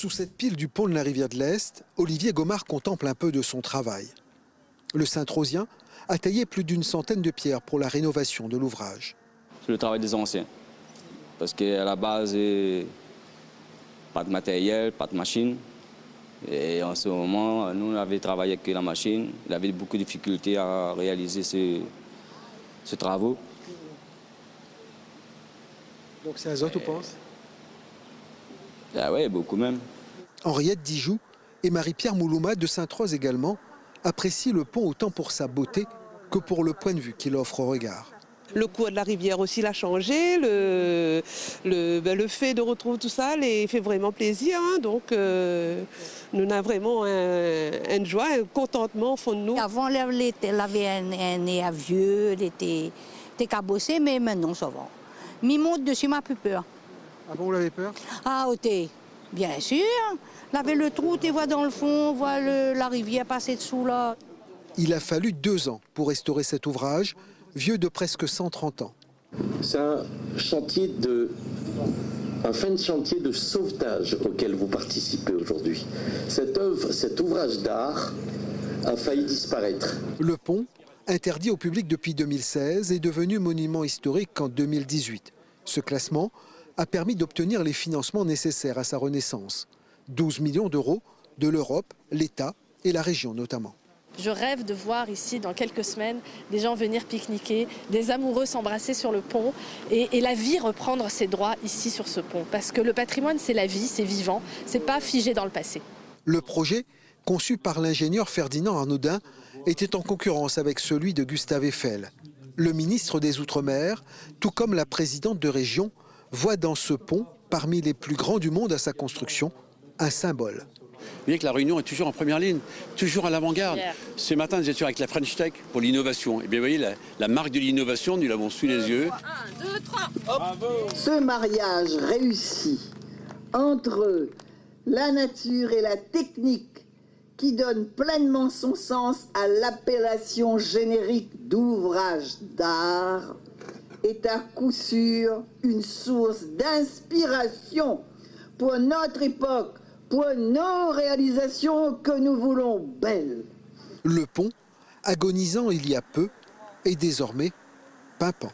Sous cette pile du pont de la rivière de l'Est, Olivier Gomard contemple un peu de son travail. Le Saint-Rosien a taillé plus d'une centaine de pierres pour la rénovation de l'ouvrage. C'est le travail des anciens. Parce qu'à la base, pas de matériel, pas de machine. Et en ce moment, nous, on avait travaillé avec la machine. Il avait beaucoup de difficultés à réaliser ces travaux. Donc c'est azote, on pense? Ah ouais, beaucoup même. Henriette Dijoux et Marie-Pierre Moulouma de Sainte-Rose également apprécient le pont autant pour sa beauté que pour le point de vue qu'il offre au regard. Le cours de la rivière aussi l'a changé, le fait de retrouver tout ça les fait vraiment plaisir. Hein, donc nous avons vraiment une joie, un contentement au fond de nous. Avant, elle avait un nez vieux, elle était cabossée, mais maintenant ça va. Mi monte dessus, m'a plus peur. Avant, vous l'avez peur? Ah, ok, bien sûr. Là, avec le trou, tu vois dans le fond, on voit la rivière passer dessous là. Il a fallu 2 ans pour restaurer cet ouvrage, vieux de presque 130 ans. C'est un fin de chantier de sauvetage auquel vous participez aujourd'hui. Cette œuvre, cet ouvrage d'art a failli disparaître. Le pont, interdit au public depuis 2016, est devenu monument historique en 2018. Ce classement a permis d'obtenir les financements nécessaires à sa renaissance. 12 millions d'euros de l'Europe, l'État et la région notamment. Je rêve de voir ici, dans quelques semaines, des gens venir pique-niquer, des amoureux s'embrasser sur le pont et la vie reprendre ses droits ici sur ce pont. Parce que le patrimoine, c'est la vie, c'est vivant, c'est pas figé dans le passé. Le projet, conçu par l'ingénieur Ferdinand Arnaudin, était en concurrence avec celui de Gustave Eiffel. Le ministre des Outre-mer, tout comme la présidente de région, voit dans ce pont, parmi les plus grands du monde à sa construction, un symbole. Vous voyez que la Réunion est toujours en première ligne, toujours à l'avant-garde. Ce matin, nous étions avec la French Tech pour l'innovation. Et bien, vous voyez, la marque de l'innovation, nous l'avons sous les yeux. 1, 2, 3, bravo. Ce mariage réussi entre la nature et la technique qui donne pleinement son sens à l'appellation générique d'ouvrage d'art est à coup sûr une source d'inspiration pour notre époque, pour nos réalisations que nous voulons belles. Le pont, agonisant il y a peu, est désormais pimpant.